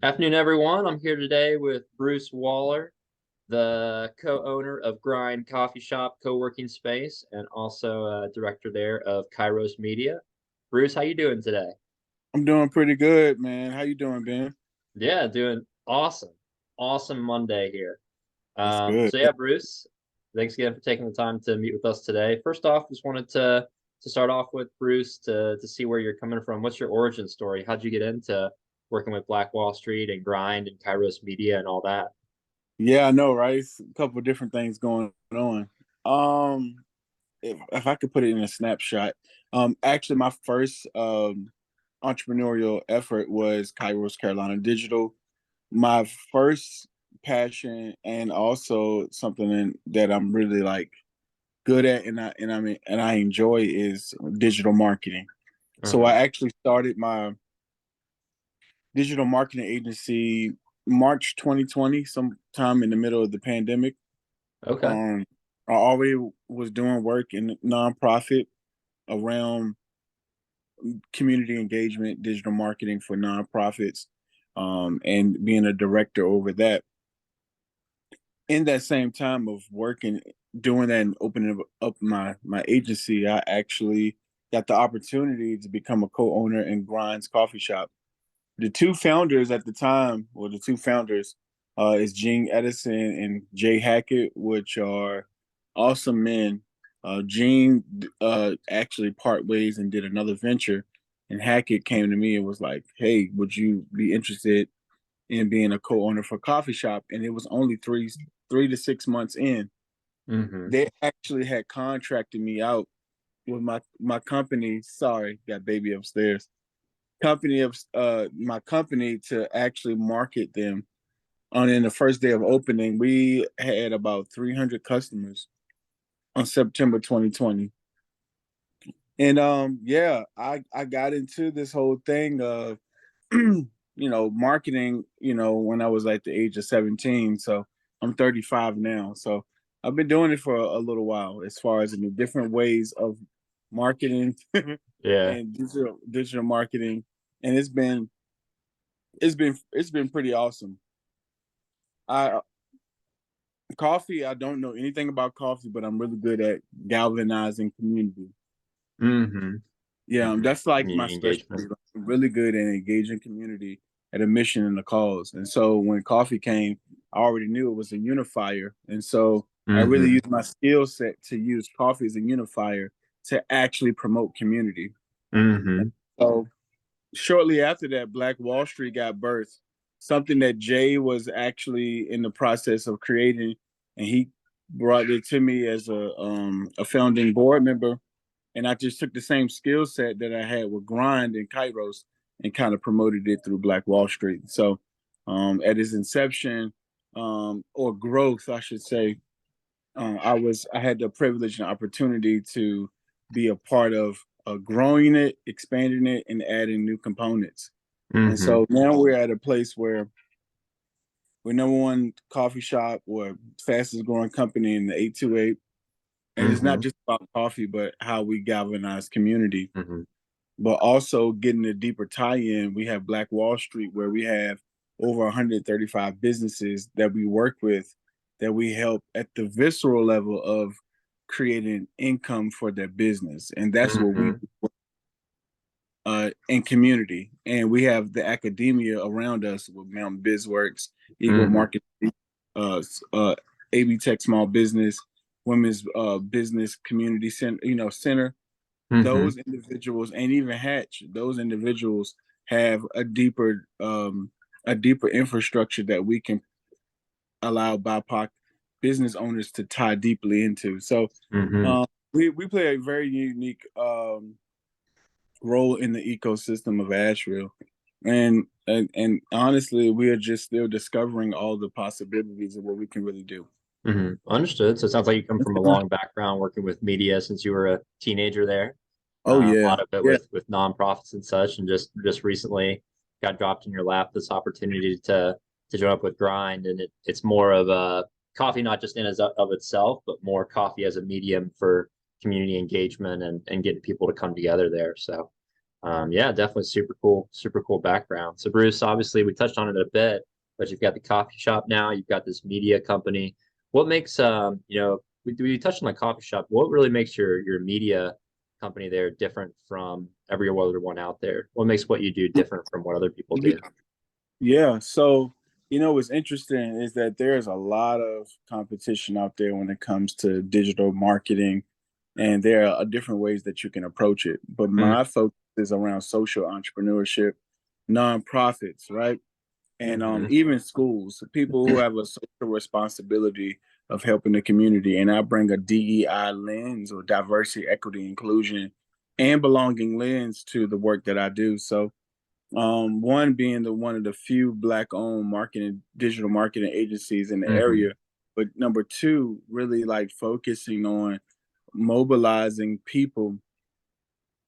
Afternoon, everyone. I'm here today with Bruce Waller, the co-owner of Grind Coffee Shop co-working space and also director there of Kairos Media. Bruce, how you doing today? I'm doing pretty good, man. How you doing, Ben? Yeah, doing awesome. Awesome Monday here. That's good. So yeah, Bruce, thanks again for taking the time to meet with us today. First off, just wanted to start off with Bruce to see where you're coming from. What's your origin story? How'd you get into working with Black Wall Street and Grind and Kairos Media and all that? Yeah, I know, right? It's a couple of different things going on. Um, if I could put it in a snapshot, actually, my first entrepreneurial effort was Kairos Carolina Digital. My first passion and also that I'm really like good at and I enjoy is digital marketing. So I Uh-huh. actually started my digital marketing agency March 2020, sometime in the middle of the pandemic. Okay. Um, I already was doing work in nonprofit around community engagement, digital marketing for nonprofits, and being a director over that. In that same time of working, doing that and opening up my agency, I actually got the opportunity to become a co-owner in Grind's Coffee Shop. The two founders at the time, or the two founders, is Gene Edison and Jay Hackett, which are awesome men. Gene actually part ways and did another venture, and Hackett came to me and was like, "Hey, would you be interested in being a co-owner for a coffee shop?" And it was only three to 6 months in. Mm-hmm. They actually had contracted me out with my company. Sorry, got baby upstairs company of my company to actually market them. On in the first day of opening, we had about 300 customers on September 2020. And yeah, I got into this whole thing of marketing, when I was like the age of 17. So I'm 35 now. So I've been doing it for a little while as far as in the different ways of marketing Yeah. and digital marketing. And it's been pretty awesome. I Coffee, I don't know anything about coffee, but I'm really good at galvanizing community. Mm-hmm. Yeah, Mm-hmm. that's like my Community specialty. engagement. I'm really good at engaging community at a mission and a cause. And so when coffee came, I already knew it was a unifier. And so I really Mm-hmm. used my skill set to use coffee as a unifier to actually promote community. And Mm-hmm. so shortly after that, Black Wall Street got birthed, something that Jay was actually in the process of creating, and he brought it to me as a founding board member, and I just took the same skill set that I had with Grind and Kairos and kind of promoted it through Black Wall Street. So at its inception, or growth, I should say, I had the privilege and opportunity to be a part of growing it, expanding it, and adding new components. And Mm-hmm. so now we're at a place where we're number one coffee shop or fastest growing company in the 828. And it's not Mm-hmm. just about coffee, but how we galvanize community, Mm-hmm. but also getting a deeper tie in. We have Black Wall Street, where we have over 135 businesses that we work with, that we help at the visceral level of creating income for their business. And that's what we Mm-hmm. do in community. And we have the academia around us with Mount BizWorks, Eagle Mm-hmm. Market, uh, uh, AB Tech Small Business, Women's Business Community Center. Mm-hmm. Those individuals, and even Hatch, those individuals have a deeper infrastructure that we can allow BIPOC business owners to tie deeply into. So Mm-hmm. um, we play a very unique role in the ecosystem of Asheville. And honestly, we are just still discovering all the possibilities of what we can really do. Mm-hmm. Understood. So it sounds like you come from a long background working with media since you were a teenager there. Oh A yeah, lot of it yeah. with nonprofits and such, and just recently got dropped in your lap this opportunity to join up with Grind, and it's more of a coffee not just in as of itself, but more coffee as a medium for community engagement and getting people to come together there. So Yeah, definitely super cool background. So Bruce, obviously we touched on it a bit, but you've got the coffee shop now, you've got this media company. What makes we touched on the coffee shop. What really makes your media company there different from every other one out there? What makes what you do different from what other people do? Yeah. So, what's interesting is that there's a lot of competition out there when it comes to digital marketing, and there are different ways that you can approach it. But Mm, my focus is around social entrepreneurship, nonprofits, right? And mhm, even schools, people who have a social responsibility of helping the community. And I bring a DEI lens, or diversity, equity, inclusion, and belonging lens to the work that I do. So, one being one of the few Black-owned digital marketing agencies in the mhm, area, but number two, really like focusing on mobilizing people,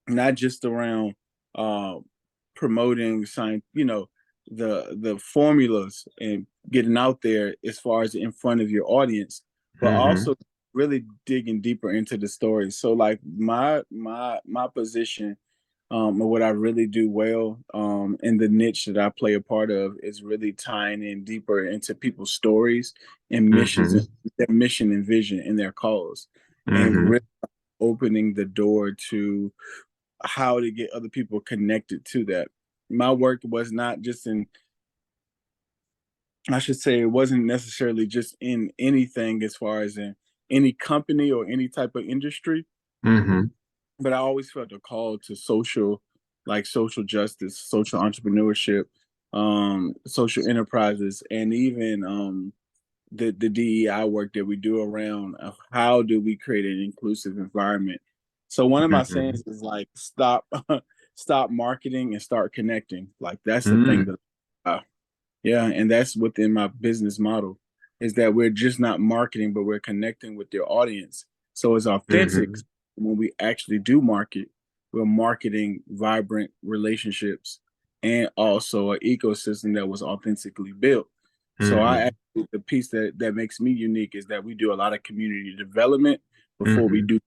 not just around uh, promoting science, the formulas and getting out there as far as in front of your audience, but mhm, also really digging deeper into the story. So like my position, or what I really do well, in the niche that I play a part of, is really tying in deeper into people's stories and missions, mhm, and their mission and vision and their cause, and mhm, really opening the door to how to get other people connected to that. My work was not just in, I should say, it wasn't necessarily just in anything as far as in any company or any type of industry, mhm, but I always felt a call to social justice, social entrepreneurship, social enterprises, and even the DEI work that we do around of how do we create an inclusive environment. So one of my sayings mhm, is like stop stop marketing and start connecting. Like that's the thing mhm, that yeah, and that's within my business model, is that we're just not marketing, but we're connecting with their audience. So it's authentic. mhm, When we actually do market, we're marketing vibrant relationships and also an ecosystem that was authentically built. So mhm, the piece that makes me unique is that we do a lot of community development before we mhm, do,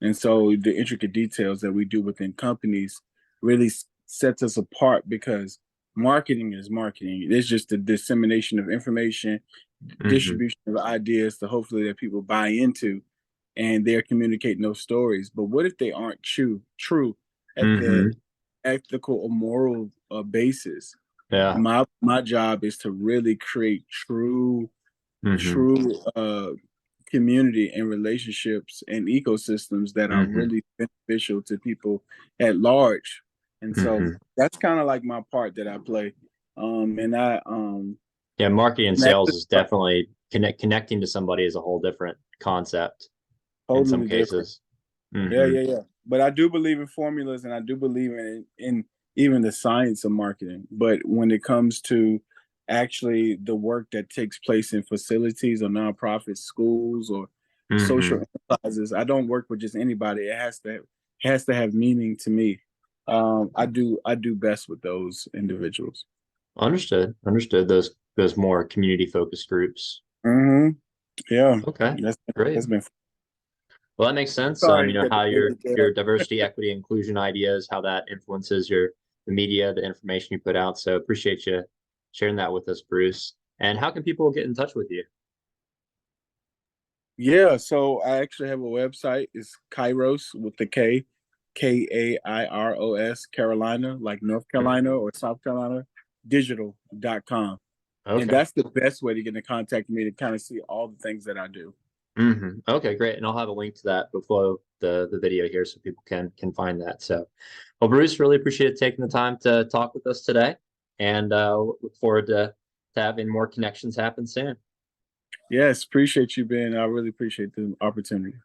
and so the intricate details that we do within companies really sets us apart, because marketing is marketing. It's just the dissemination of information, mhm, distribution of ideas to hopefully that people buy into, and they're communicating those stories. But what if they aren't true at the mhm. ethical or moral basis? Yeah. My job is to really create Mhm, true community and relationships and ecosystems that are mhm, really beneficial to people at large. And so mhm. that's kind of like my part that I play. And I Yeah, marketing and that's sales is definitely connecting to somebody is a whole different concept in some totally different. cases. Yeah, Hmm. yeah, yeah. But I do believe in formulas, and I do believe in even the science of marketing. But when it comes to actually the work that takes place in facilities or nonprofit schools or social Hmm. enterprises, I don't work with just anybody. It has to have meaning to me. I do best with those individuals. Understood. Understood. Those more community focused groups. Hmm. Yeah, Okay. that's Great. that's been. Well, that makes sense. Sorry to cut How the bit there. your diversity, equity, inclusion ideas, how that influences the media, the information you put out. So appreciate you sharing that with us, Bruce. And how can people get in touch with you? Yeah, so I actually have a website. It's Kairos with the Kairos, Carolina, like North Carolina Mhm. or South Carolina, digital.com. And Okay. that's the best way to get in contact with me, to kind of see all the things that I do. Okay, great. And I'll have a link to that below the video here so people can find that. So, well, Bruce, really appreciate taking the time to talk with us today, and look forward to having more connections happen soon. Yes, appreciate you, Ben. I really appreciate the opportunity.